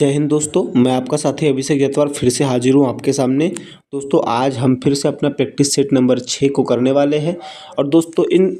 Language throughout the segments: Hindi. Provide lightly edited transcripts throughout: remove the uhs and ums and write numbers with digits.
जय हिंद दोस्तों, मैं आपका साथी अभिषेक जयतवार फिर से हाजिर हूँ आपके सामने। दोस्तों आज हम फिर से अपना प्रैक्टिस सेट नंबर 6 को करने वाले हैं। और दोस्तों इन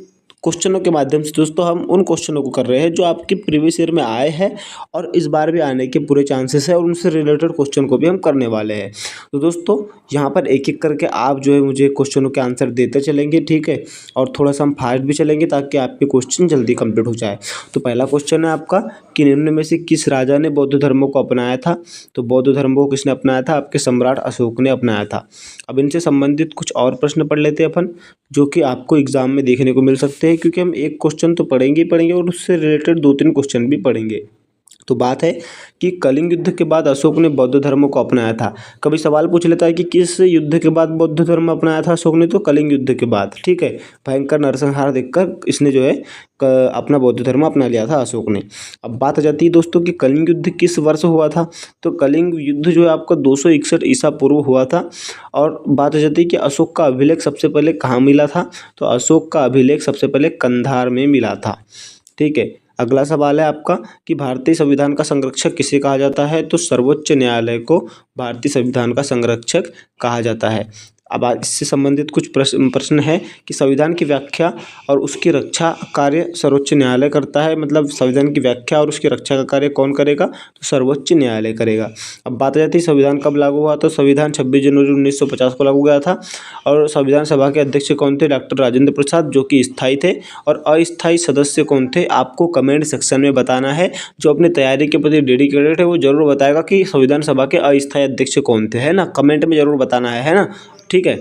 क्वेश्चनों के माध्यम से दोस्तों हम उन क्वेश्चनों को कर रहे हैं जो आपके प्रीवियस ईयर में आए हैं और इस बार भी आने के पूरे चांसेस है, और उनसे रिलेटेड क्वेश्चन को भी हम करने वाले हैं। तो दोस्तों यहाँ पर एक एक करके आप जो है मुझे क्वेश्चनों के आंसर देते चलेंगे, ठीक है। और थोड़ा सा हम फास्ट भी चलेंगे ताकि आपके क्वेश्चन जल्दी कंप्लीट हो जाए। तो पहला क्वेश्चन है आपका कि निम्न में से किस राजा ने बौद्ध धर्म को अपनाया था। तो बौद्ध धर्म को किसने अपनाया था? आपके सम्राट अशोक ने अपनाया था। अब इनसे संबंधित कुछ और प्रश्न पढ़ लेते हैं अपन, जो कि आपको एग्जाम में देखने को मिल सकते हैं, क्योंकि हम एक क्वेश्चन तो पढ़ेंगे ही पढ़ेंगे और उससे रिलेटेड 2-3 क्वेश्चन भी पढ़ेंगे। तो बात है कि कलिंग युद्ध के बाद अशोक ने बौद्ध धर्म को अपनाया था। कभी सवाल पूछ लेता है कि किस युद्ध के बाद बौद्ध धर्म अपनाया था अशोक ने, तो कलिंग युद्ध के बाद, ठीक है। भयंकर नरसंहार देखकर इसने जो है अपना बौद्ध धर्म अपना लिया था अशोक ने। अब बात आ जाती है दोस्तों कि कलिंग युद्ध किस वर्ष हुआ था। तो कलिंग युद्ध जो है आपका 261 ईसा पूर्व हुआ था। और बात आ जाती है कि अशोक का अभिलेख सबसे पहले कहाँ मिला था। तो अशोक का अभिलेख सबसे पहले कंधार में मिला था, ठीक है। अगला सवाल है आपका कि भारतीय संविधान का संरक्षक किसे कहा जाता है। तो सर्वोच्च न्यायालय को भारतीय संविधान का संरक्षक कहा जाता है। अब इससे संबंधित कुछ प्रश्न है कि संविधान की व्याख्या और उसकी रक्षा कार्य सर्वोच्च न्यायालय करता है। मतलब संविधान की व्याख्या और उसकी रक्षा का कार्य कौन करेगा? तो सर्वोच्च न्यायालय करेगा। अब बात आ जाती है संविधान कब लागू हुआ। तो संविधान 26 जनवरी 1950 को लागू हुआ था। और संविधान सभा के अध्यक्ष कौन थे? डॉक्टर राजेंद्र प्रसाद, जो कि स्थायी थे। और अस्थायी सदस्य कौन थे? आपको कमेंट सेक्शन में बताना है। जो अपनी तैयारी के प्रति डेडिकेटेड है वो जरूर बताएगा कि संविधान सभा के अस्थायी अध्यक्ष कौन थे, है ना। कमेंट में जरूर बताना है ना, ठीक है।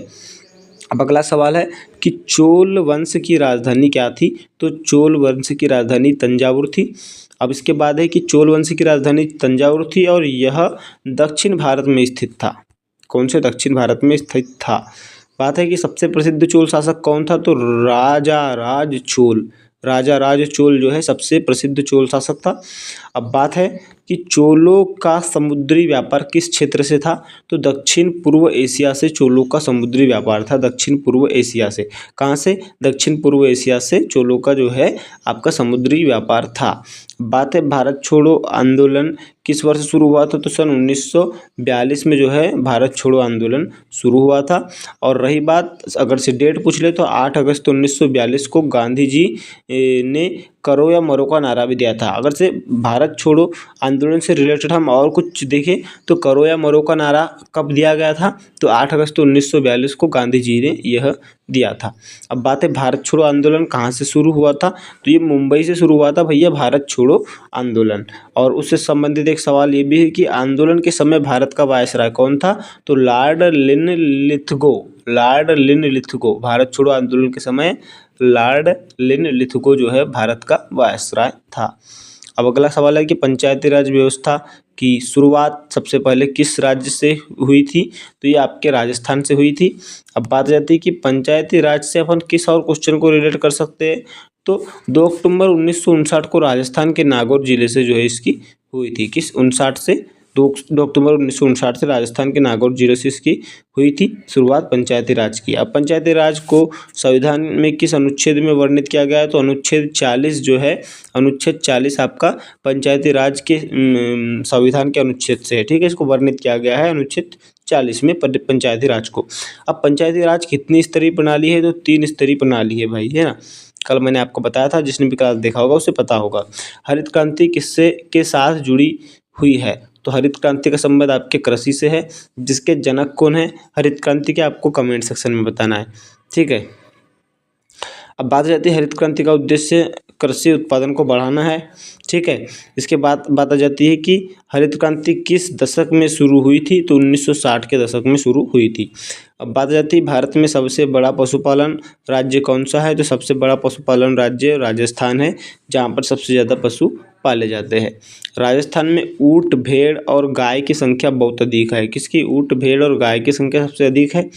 अब अगला सवाल है कि चोल वंश की राजधानी क्या थी। तो चोल वंश की राजधानी तंजावुर थी। अब इसके बाद है कि चोल वंश की राजधानी तंजावुर थी और यह दक्षिण भारत में स्थित था। कौन से दक्षिण भारत में स्थित था? बात है कि सबसे प्रसिद्ध चोल शासक कौन था। तो राजा राज चोल। राजा राज चोल जो है सबसे प्रसिद्ध चोल शासक था। अब बात है कि चोलों का समुद्री व्यापार किस क्षेत्र से था। तो दक्षिण पूर्व एशिया से चोलों का समुद्री व्यापार था। दक्षिण पूर्व एशिया से। कहाँ से? दक्षिण पूर्व एशिया से चोलों का जो है आपका समुद्री व्यापार था। बात है भारत छोड़ो आंदोलन किस वर्ष शुरू हुआ था। तो सन 1942 में जो है भारत छोड़ो आंदोलन शुरू हुआ था। और रही बात, अगर से डेट पूछ ले तो 8 अगस्त 1942 को गांधी जी ने करो या मरो का नारा भी दिया था। अगर से भारत छोड़ो आंदोलन से रिलेटेड हम और कुछ देखें तो करो या मरो का नारा कब दिया गया था। तो 8 अगस्त 1942 को गांधी जी ने यह दिया था। अब बात है भारत छोड़ो आंदोलन कहाँ से शुरू हुआ था। तो ये मुंबई से शुरू हुआ था भैया, भारत छोड़ो आंदोलन। और उससे संबंधित एक सवाल ये भी है कि आंदोलन के समय भारत का वायसराय कौन था। तो Lord Linlithgow. Lord Linlithgow Bharat छोड़ो आंदोलन के समय लॉर्ड लिनलिथगो जो है भारत का वायसराय था। अब अगला सवाल है कि पंचायती राज व्यवस्था की शुरुआत सबसे पहले किस राज्य से हुई थी। तो ये आपके राजस्थान से हुई थी। अब बात आ जाती है कि पंचायती राज से अपन किस और क्वेश्चन को रिलेट कर सकते हैं। तो 2 अक्टूबर 1959 को राजस्थान के नागौर जिले से जो है इसकी हुई थी। किस 59 से 2 अक्टूबर 1959 से राजस्थान के नागौर जिले से इसकी हुई थी शुरुआत पंचायती राज की। अब पंचायती राज को संविधान में किस अनुच्छेद में वर्णित किया गया है। तो अनुच्छेद 40 जो है, अनुच्छेद 40 आपका पंचायती राज के संविधान के अनुच्छेद से है, ठीक है। इसको वर्णित किया गया है अनुच्छेद 40 में पंचायती राज को। अब पंचायती राज कितनी स्तरीय प्रणाली है। तो 3 स्तरीय प्रणाली है भाई, है ना। कल मैंने आपको बताया था, जिसने भी क्लास देखा होगा उसे पता होगा। हरित क्रांति किससे के साथ जुड़ी हुई है। तो हरित क्रांति का संबंध आपके कृषि से है। जिसके जनक कौन है हरित क्रांति के, आपको कमेंट सेक्शन में बताना है, ठीक है। अब बात आ जाती है हरित क्रांति का उद्देश्य कृषि उत्पादन को बढ़ाना है, ठीक है। इसके बाद बात आ जाती है कि हरित क्रांति किस दशक में शुरू हुई थी। तो 1960 के दशक में शुरू हुई थी। अब बात आ जाती है भारत में सबसे बड़ा पशुपालन राज्य कौन सा है। तो सबसे बड़ा पशुपालन राज्य राजस्थान है, जहाँ पर सबसे ज़्यादा पशु पाले जाते हैं। राजस्थान में ऊँट, भेड़ और गाय की संख्या बहुत अधिक है। किसकी? ऊँट, भेड़ और गाय की संख्या सबसे अधिक है।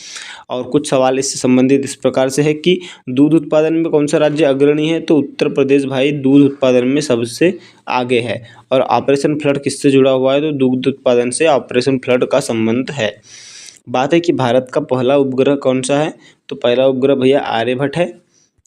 और कुछ सवाल इससे संबंधित इस प्रकार से है कि दूध उत्पादन में कौन सा राज्य अग्रणी है। तो उत्तर प्रदेश भाई दूध उत्पादन में सबसे आगे है। और ऑपरेशन फ्लड किससे जुड़ा हुआ है। तो दुग्ध उत्पादन से ऑपरेशन फ्लड का संबंध है। बात है कि भारत का पहला उपग्रह कौन सा है। तो पहला उपग्रह भैया आर्यभट्ट है।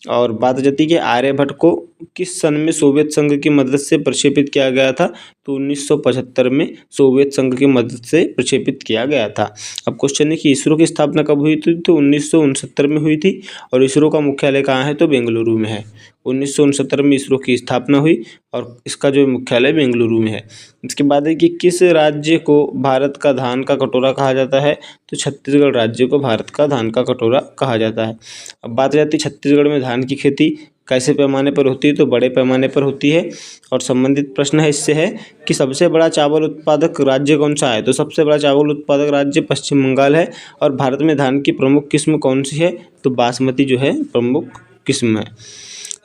और बात जाती है कि आर्यभट्ट को किस सन में सोवियत संघ की मदद से प्रक्षेपित किया गया था, तो 1975 में सोवियत संघ की मदद से प्रक्षेपित किया गया था। अब क्वेश्चन है कि इसरो की स्थापना कब हुई थी, तो 1969 में हुई थी। और इसरो का मुख्यालय कहाँ है, तो बेंगलुरु में है। 1969 में इसरो की स्थापना हुई और इसका जो मुख्यालय बेंगलुरु में है। इसके बाद है कि किस राज्य को भारत का धान का कटोरा कहा जाता है, तो छत्तीसगढ़ राज्य को भारत का धान का कटोरा कहा जाता है। अब बात हो जाती है छत्तीसगढ़ में धान की खेती कैसे पैमाने पर होती है, तो बड़े पैमाने पर होती है। और संबंधित प्रश्न है इससे है कि सबसे बड़ा चावल उत्पादक राज्य कौन सा है, तो सबसे बड़ा चावल उत्पादक राज्य पश्चिम बंगाल है। और भारत में धान की प्रमुख किस्म कौन सी है, तो बासमती जो है प्रमुख किस्म है।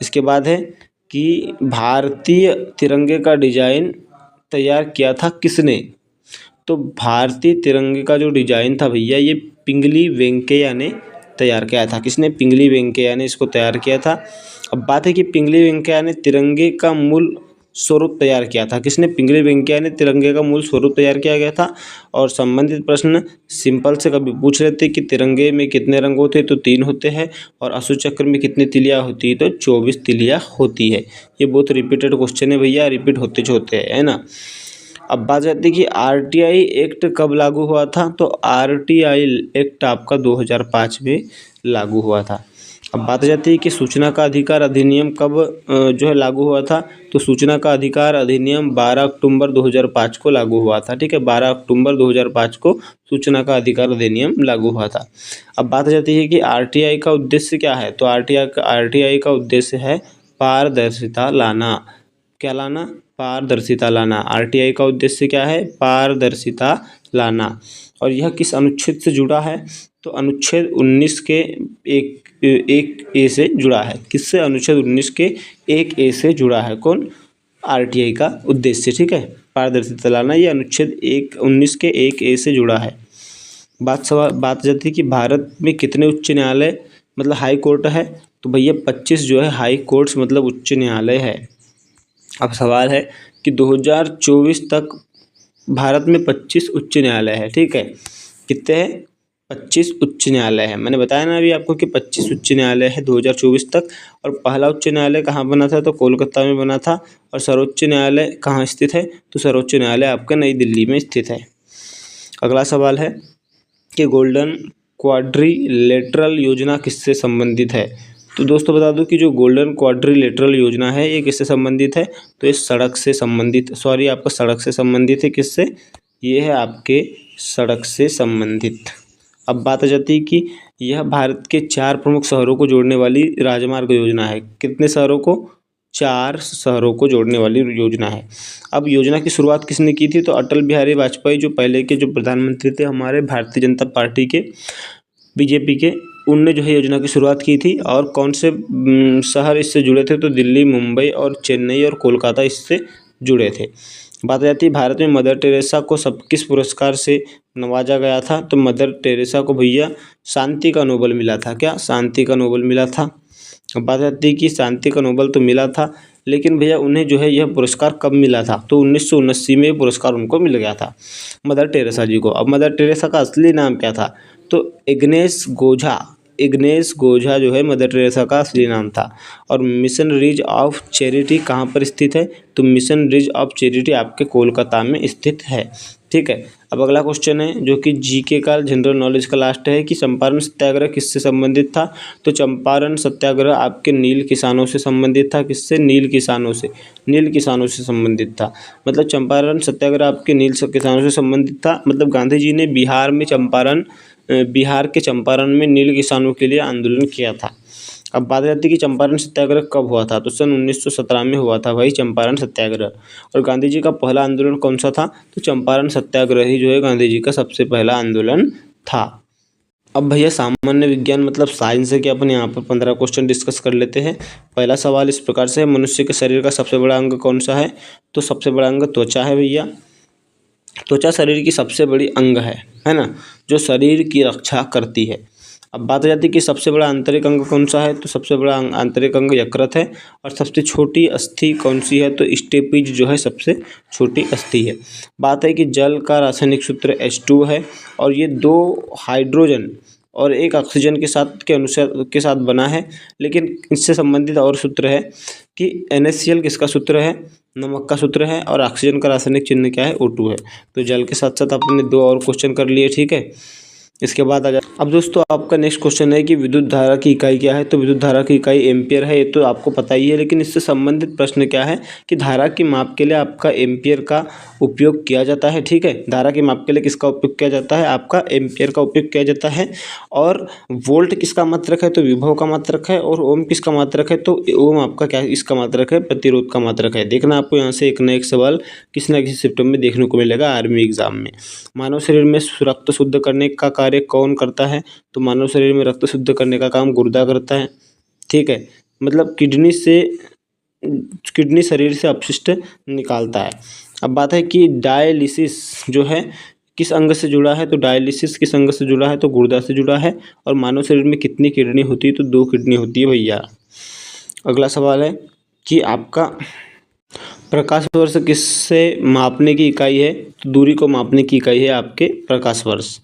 इसके बाद है कि भारतीय तिरंगे का डिजाइन तैयार किया था किसने, तो भारतीय तिरंगे का जो डिजाइन था भैया ये पिंगली वेंकैया ने तैयार किया था। किसने, पिंगली वेंकैया ने इसको तैयार किया था। अब बात है कि पिंगली वेंकैया ने तिरंगे का मूल स्वरूप तैयार किया था। किसने, पिंगली वेंकैया ने तिरंगे का मूल स्वरूप तैयार किया गया था। और संबंधित प्रश्न सिंपल से कभी पूछ लेते कि तिरंगे में कितने रंग होते हैं, तो 3 होते हैं। और अशोक चक्र में कितनी तिलियाँ होती है, तो 24 तिलियाँ होती है। ये बहुत रिपीटेड क्वेश्चन है भैया, रिपीट होते होते हैं, है ना। अब बात आती है कि आरटीआई एक्ट कब लागू हुआ था, तो आरटीआई एक्ट आपका 2005 में लागू हुआ था। अब बात जाती है कि सूचना का अधिकार अधिनियम कब जो है लागू हुआ था, तो सूचना का अधिकार अधिनियम 12 अक्टूबर 2005 को लागू हुआ था। ठीक है, 12 अक्टूबर 2005 को सूचना का अधिकार अधिनियम लागू हुआ था। अब बात जाती है कि आरटीआई का उद्देश्य क्या है, तो आरटीआई का उद्देश्य है पारदर्शिता लाना। क्या लाना, पारदर्शिता लाना। आरटीआई का उद्देश्य क्या है, पारदर्शिता लाना। और यह किस अनुच्छेद से जुड़ा है, तो अनुच्छेद 19 के एक ए से जुड़ा है। किससे, अनुच्छेद 19 के 1 ए से जुड़ा है। कौन, आरटीआई का उद्देश्य। ठीक है, पारदर्शिता लाना ये अनुच्छेद 19 के 1 ए से जुड़ा है। बात जाती है कि भारत में कितने उच्च न्यायालय मतलब हाई कोर्ट है, तो भैया 25 जो है हाई कोर्ट्स मतलब उच्च न्यायालय है। अब सवाल है कि 2024 तक भारत में 25 उच्च न्यायालय है। ठीक है, कितने हैं, 25 उच्च न्यायालय है। मैंने बताया ना अभी आपको कि 25 उच्च न्यायालय है 2024 तक। और पहला उच्च न्यायालय कहाँ बना था, तो कोलकाता में बना था। और सर्वोच्च न्यायालय कहाँ स्थित है, तो सर्वोच्च न्यायालय आपका नई दिल्ली में स्थित है। अगला सवाल है कि गोल्डन क्वाड्रिलेटरल योजना किससे संबंधित है, तो दोस्तों बता दूं कि जो गोल्डन क्वाड्रिलेटरल योजना है ये किससे संबंधित है, तो ये सड़क से संबंधित, आपका सड़क से संबंधित है। किससे, ये है आपके सड़क से संबंधित। अब बात आ जाती है कि यह भारत के 4 प्रमुख शहरों को जोड़ने वाली राजमार्ग योजना है। कितने शहरों को, 4 शहरों को जोड़ने वाली योजना है। अब योजना की शुरुआत किसने की थी, तो अटल बिहारी वाजपेयी जो पहले के जो प्रधानमंत्री थे हमारे भारतीय जनता पार्टी के, बीजेपी के, उनने जो है योजना की शुरुआत की थी। और कौन से शहर इससे जुड़े थे, तो दिल्ली, मुंबई और चेन्नई और कोलकाता इससे जुड़े थे। बात आ जाती है भारत में मदर टेरेसा को किस पुरस्कार से नवाजा गया था, तो मदर टेरेसा को भैया शांति का नोबेल मिला था। क्या, शांति का नोबेल मिला था। अब बात आती है कि शांति का नोबेल तो मिला था, लेकिन भैया उन्हें जो है यह पुरस्कार कब मिला था, तो 1979 में पुरस्कार उनको मिल गया था, मदर टेरेसा जी को। अब मदर टेरेसा का असली नाम क्या था, तो इग्नेस गोझा जो है मदर टेरेसा का असली नाम था। और मिशन रिज ऑफ चैरिटी कहाँ पर स्थित है, तो मिशन रिज ऑफ चैरिटी आपके कोलकाता में स्थित है। ठीक है, अब अगला क्वेश्चन है जो कि जीके का जनरल नॉलेज का लास्ट है कि चंपारण सत्याग्रह किससे संबंधित था, तो चंपारण सत्याग्रह आपके नील किसानों से संबंधित था। किससे, नील किसानों से संबंधित था। मतलब चंपारण सत्याग्रह आपके नील किसानों से संबंधित था। मतलब गांधी जी ने बिहार के चंपारण में नील किसानों के लिए आंदोलन किया था। अब बात आती है कि चंपारण सत्याग्रह कब हुआ था, तो सन 1917 में हुआ था भाई चंपारण सत्याग्रह। और गांधी जी का पहला आंदोलन कौन सा था, तो चंपारण सत्याग्रह ही जो है गांधी जी का सबसे पहला आंदोलन था। अब भैया सामान्य विज्ञान मतलब साइंस है कि अपन यहाँ पर 15 क्वेश्चन डिस्कस कर लेते हैं। पहला सवाल इस प्रकार से है, मनुष्य के शरीर का सबसे बड़ा अंग कौन सा है, तो सबसे बड़ा अंग त्वचा है भैया। त्वचा शरीर की सबसे बड़ी अंग है ना, जो शरीर की रक्षा करती है। अब बात हो जाती है कि सबसे बड़ा आंतरिक अंग कौन सा है, तो सबसे बड़ा आंतरिक अंग यकृत है। और सबसे छोटी अस्थि कौन सी है, तो स्टेपीज जो है सबसे छोटी अस्थि है। बात है कि जल का रासायनिक सूत्र H2 है। और ये 2 हाइड्रोजन और एक ऑक्सीजन के साथ बना है। लेकिन इससे संबंधित और सूत्र है कि NaCl किसका सूत्र है, नमक का सूत्र है, और ऑक्सीजन का रासायनिक चिन्ह क्या है, O2 है। तो जल के साथ साथ आपने 2 और क्वेश्चन कर लिए, ठीक है। इसके बाद अब दोस्तों आपका नेक्स्ट क्वेश्चन है कि विद्युत धारा की इकाई क्या है। तो विद्युत धारा की इकाई एम्पियर है, ये तो आपको पता ही है। लेकिन इससे संबंधित प्रश्न क्या है कि धारा की माप के लिए आपका एम्पियर का उपयोग किया जाता है, ठीक है। धारा के माप के लिए किसका उपयोग किया जाता है, आपका एम्पियर का उपयोग किया जाता है। और वोल्ट किसका मात्रक है, तो विभव का मात्रक है। और ओम किसका मात्रक है, तो ओम आपका क्या इसका मात्रक है, प्रतिरोध का मात्रक है। देखना आपको यहाँ से एक न एक सवाल किसी न किसी शिफ्ट में देखने को मिलेगा आर्मी एग्जाम में। मानव शरीर में रक्त शुद्ध करने का कार्य कौन करता है, तो मानव शरीर में रक्त शुद्ध करने का काम गुर्दा करता है, ठीक है। मतलब किडनी शरीर से अपशिष्ट निकालता है। अब बात है कि डायलिसिस जो है किस अंग से जुड़ा है, तो डायलिसिस किस अंग से जुड़ा है, तो गुर्दा से जुड़ा है। और मानव शरीर में कितनी किडनी होती है, तो 2 किडनी होती है भैया। अगला सवाल है कि आपका प्रकाश वर्ष किससे मापने की इकाई है, तो दूरी को मापने की इकाई है आपके प्रकाश वर्ष।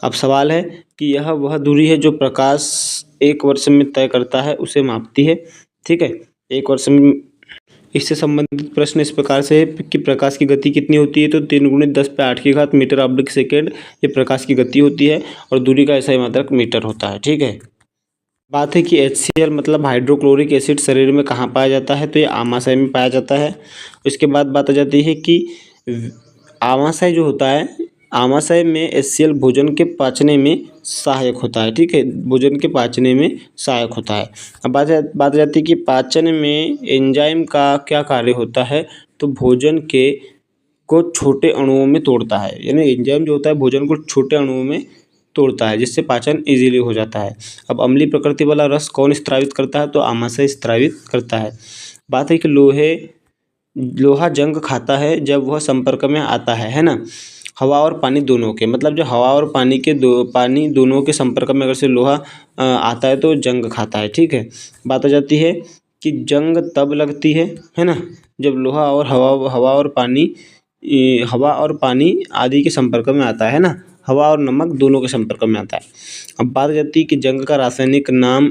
अब सवाल है कि यह वह दूरी है जो प्रकाश 1 वर्ष में तय करता है, उसे मापती है, ठीक है। 1 वर्ष में इससे संबंधित प्रश्न इस प्रकार से है कि प्रकाश की गति कितनी होती है, तो 3 × 10⁸ मीटर/सेकेंड ये प्रकाश की गति होती है। और दूरी का SI मात्रक मीटर होता है, ठीक है। बात है कि HCl मतलब हाइड्रोक्लोरिक एसिड शरीर में कहाँ पाया जाता है, तो ये आमाशय में पाया जाता है। इसके बाद बात आ जाती है कि आमाशय जो होता है, आमाशय में HCl भोजन के पाचने में सहायक होता है, ठीक है। भोजन के पाचने में सहायक होता है। अब बात आ जाती है कि पाचन में एंजाइम का क्या कार्य होता है, तो भोजन को छोटे अणुओं में तोड़ता है। यानी एंजाइम जो होता है भोजन को छोटे अणुओं में तोड़ता है, जिससे पाचन इजीली हो जाता है। अब अम्लीय प्रकृति वाला रस कौन स्त्रावित करता है, तो आमाशय स्त्रावित करता है। बात है कि लोहा जंग खाता है जब वह संपर्क में आता है ना, हवा और पानी दोनों के, मतलब जो हवा और पानी दोनों के संपर्क में अगर से लोहा आता है तो जंग खाता है, ठीक है। बात आ जाती है कि जंग तब लगती है ना, जब लोहा और हवा और पानी आदि के संपर्क में आता है ना, हवा और नमक दोनों के संपर्क में आता है। अब बात आ जाती है कि जंग का रासायनिक नाम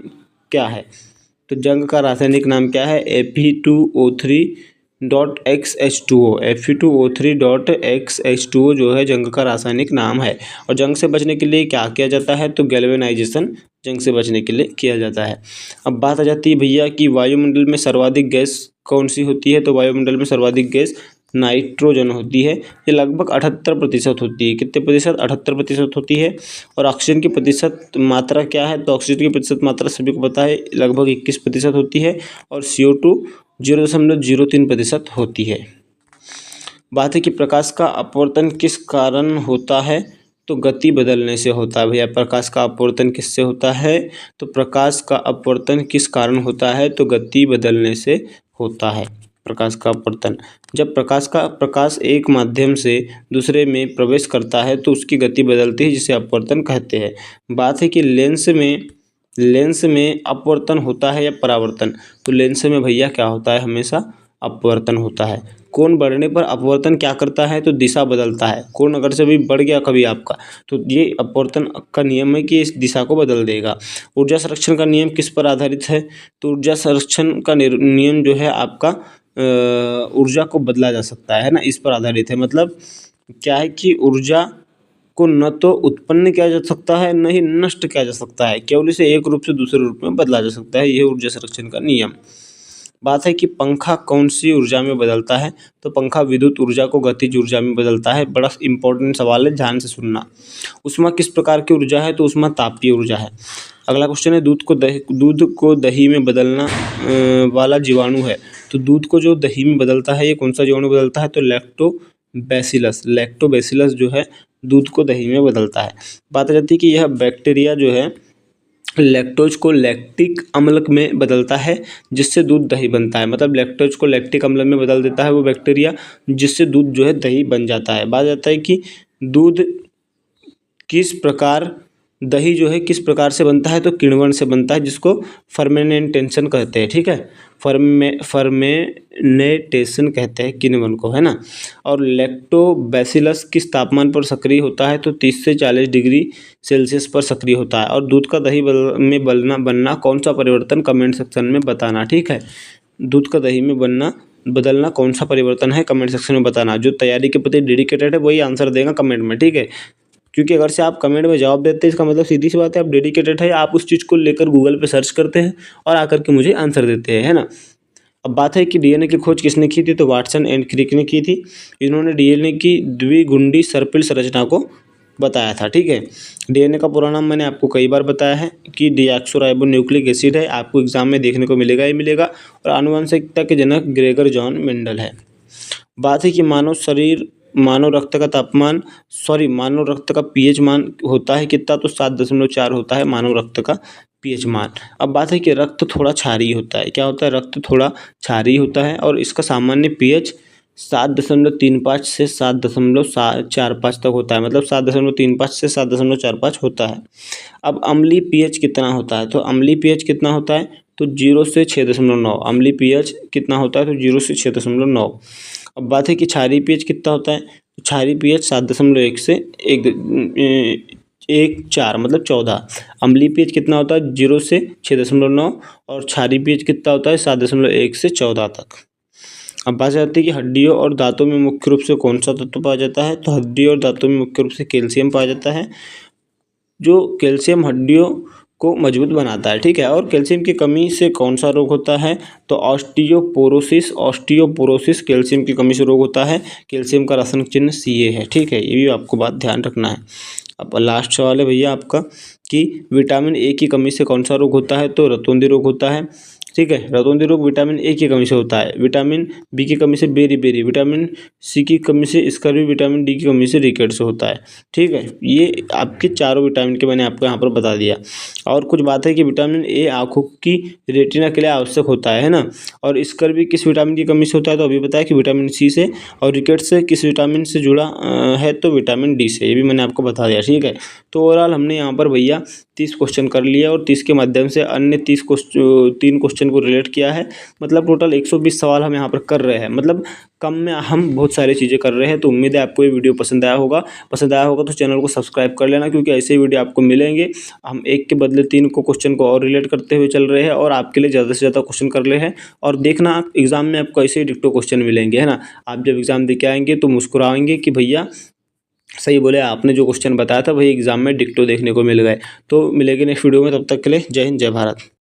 क्या है, तो जंग का रासायनिक नाम क्या है, Fe2O3.XH2O जो है जंग का रासायनिक नाम है। और जंग से बचने के लिए क्या किया जाता है, तो गैल्वेनाइजेशन जंग से बचने के लिए किया जाता है। अब बात आ जाती है भैया कि वायुमंडल में सर्वाधिक गैस कौन सी होती है, तो वायुमंडल में सर्वाधिक गैस नाइट्रोजन होती है। ये लगभग 78% होती है। कितने प्रतिशत, 78% होती है। और ऑक्सीजन की प्रतिशत मात्रा क्या है, तो ऑक्सीजन की प्रतिशत मात्रा सभी को पता है, लगभग 21% होती है। और CO2 0.03% होती है। बात है कि प्रकाश का अपवर्तन किस कारण होता है, तो गति बदलने से होता है भैया। प्रकाश का अपवर्तन किससे होता है, तो प्रकाश का अपवर्तन किस कारण होता है, तो गति बदलने से होता है। प्रकाश का अपवर्तन, जब प्रकाश एक माध्यम से दूसरे में प्रवेश करता है तो उसकी गति बदलती है, जिसे अपवर्तन कहते हैं। बात है कि लेंस में अपवर्तन होता है या परावर्तन, तो लेंस में भैया क्या होता है, हमेशा अपवर्तन होता है। कोण बढ़ने पर अपवर्तन क्या करता है, तो दिशा बदलता है। कोण अगर से भी बढ़ गया कभी आपका, तो ये अपवर्तन का नियम है कि इस दिशा को बदल देगा। ऊर्जा संरक्षण का नियम किस पर आधारित है, तो ऊर्जा संरक्षण का नियम जो है आपका ऊर्जा को बदला जा सकता है ना, इस पर आधारित है। मतलब क्या है कि ऊर्जा को न तो उत्पन्न किया जा सकता है, न ही नष्ट किया जा सकता है, केवल इसे एक रूप से दूसरे रूप में बदला जा सकता है। यह ऊर्जा संरक्षण का नियम। बात है कि पंखा कौन सी ऊर्जा में बदलता है, तो पंखा विद्युत ऊर्जा को गतिज ऊर्जा में बदलता है। बड़ा इंपॉर्टेंट सवाल है, ध्यान से सुनना। ऊष्मा किस प्रकार की ऊर्जा है, तो ऊष्मा तापीय ऊर्जा है। अगला क्वेश्चन है, दूध को दही में बदलना वाला जीवाणु है, तो दूध को जो दही में बदलता है, ये कौन सा जीवाणु बदलता है, तो लैक्टोबैसिलस जो है दूध को दही में बदलता है। बात आ जाती है कि यह बैक्टीरिया जो है लैक्टोज को लैक्टिक अम्ल में बदलता है, जिससे दूध दही बनता है। मतलब लैक्टोज को लैक्टिक अम्ल में बदल देता है वो बैक्टीरिया, जिससे दूध जो है दही बन जाता है। बात जाता है कि दूध किस प्रकार दही जो है किस प्रकार से बनता है, तो किण्वन से बनता है, जिसको फर्मेंटेशन कहते हैं, ठीक है। फर्मेनेटेशन कहते हैं किण्वन को, है ना। और लैक्टोबैसिलस किस तापमान पर सक्रिय होता है, तो 30 से 40 डिग्री सेल्सियस पर सक्रिय होता है। और दूध का दही में बनना कौन सा परिवर्तन, कमेंट सेक्शन में बताना, ठीक है। दूध का दही में बदलना कौन सा परिवर्तन है, कमेंट सेक्शन में बताना। जो तैयारी के प्रति डेडिकेटेड है वही आंसर देगा कमेंट में, ठीक है। क्योंकि अगर से आप कमेंट में जवाब देते हैं, इसका मतलब सीधी सी बात है आप डेडिकेटेड है, आप उस चीज़ को लेकर गूगल पे सर्च करते हैं और आकर के मुझे आंसर देते हैं, है ना। अब बात है कि डीएनए की खोज किसने की थी, तो वाटसन एंड क्रिक ने की थी। इन्होंने डीएनए की द्विगुंडी सर्पिल संरचना को बताया था, ठीक है। डीएनए का पूरा नाम मैंने आपको कई बार बताया है कि डीऑक्सोराइबो न्यूक्लिक एसिड है, आपको एग्जाम में देखने को मिलेगा ही मिलेगा। और आनुवंशिकता के जनक ग्रेगर जॉन मेंडल है। बात है कि मानव रक्त का पीएच मान होता है कितना, तो 7.4 होता है मानव रक्त का पीएच मान। अब बात है कि रक्त थोड़ा क्षारीय होता है, क्या होता है, रक्त थोड़ा क्षारीय होता है और इसका सामान्य पीएच 7.35 से 7.45 तक होता है, मतलब 7.35 से 7.45 होता है। अब अम्लीय पीएच कितना होता है, तो अम्लीय पीएच कितना होता है, तो 0 से 6.9। अम्लीय पीएच कितना होता है, तो 0 से 6.9। अब बात है कि क्षारीय पीएच कितना होता है, तो क्षारीय पीएच 7.1 से 1.4 मतलब 14। अम्लीय पीएच कितना होता है, 0 से 6.9 और क्षारीय पीएच कितना होता है 7.1 से 14 तक। अब बात आती है कि हड्डियों और दांतों में मुख्य रूप से कौन सा तत्व पाया जाता है, तो हड्डियों और दांतों में मुख्य रूप से कैल्शियम पाया जाता है। जो कैल्शियम हड्डियों को मजबूत बनाता है, ठीक है। और कैल्शियम की कमी से कौन सा रोग होता है, तो ऑस्टियोपोरोसिस कैल्शियम की कमी से रोग होता है। कैल्शियम का रासायनिक चिन्ह Ca है, ठीक है। ये भी आपको बात ध्यान रखना है। अब लास्ट सवाल है भैया आपका कि विटामिन ए की कमी से कौन सा रोग होता है, तो रतौंधी रोग होता है, ठीक है। रतौंधी रोग विटामिन ए की कमी से होता है। विटामिन बी की कमी से बेरी, विटामिन सी की कमी से स्कर्वी, विटामिन डी की कमी से रिकेट्स होता है, ठीक है। ये आपके चारों विटामिन के मैंने आपको यहाँ पर बता दिया। और कुछ बात है कि विटामिन ए आँखों की रेटिना के लिए आवश्यक होता है ना। और स्कर्वी किस विटामिन की कमी से होता है, तो अभी बताया कि विटामिन सी से। और रिकेट्स से किस विटामिन से जुड़ा है, तो विटामिन डी से। ये भी मैंने आपको बता दिया, ठीक है। तो ओवरऑल हमने यहाँ पर भैया 30 क्वेश्चन कर लिया और 30 के माध्यम से अन्य 3 क्वेश्चन को रिलेट किया है। मतलब टोटल 120 सवाल हम यहाँ पर कर रहे हैं, मतलब कम में हम बहुत सारी चीज़ें कर रहे हैं। तो उम्मीद है आपको ये वीडियो पसंद आया होगा तो चैनल को सब्सक्राइब कर लेना, क्योंकि ऐसे ही वीडियो आपको मिलेंगे। हम एक के बदले 3 क्वेश्चन को और रिलेट करते हुए चल रहे हैं और आपके लिए ज़्यादा से ज़्यादा क्वेश्चन कर रहे हैं। और देखना एग्जाम में आपको ऐसे ही डिक्टो क्वेश्चन मिलेंगे, है ना। आप जब एग्जाम दे के आएंगे तो मुस्कुराएंगे कि भैया सही बोले, आपने जो क्वेश्चन बताया था वही एग्जाम में डिक्टो देखने को मिल गए। तो मिलेंगे नेक्स्ट वीडियो में, तब तक के लिए जय हिंद जय भारत।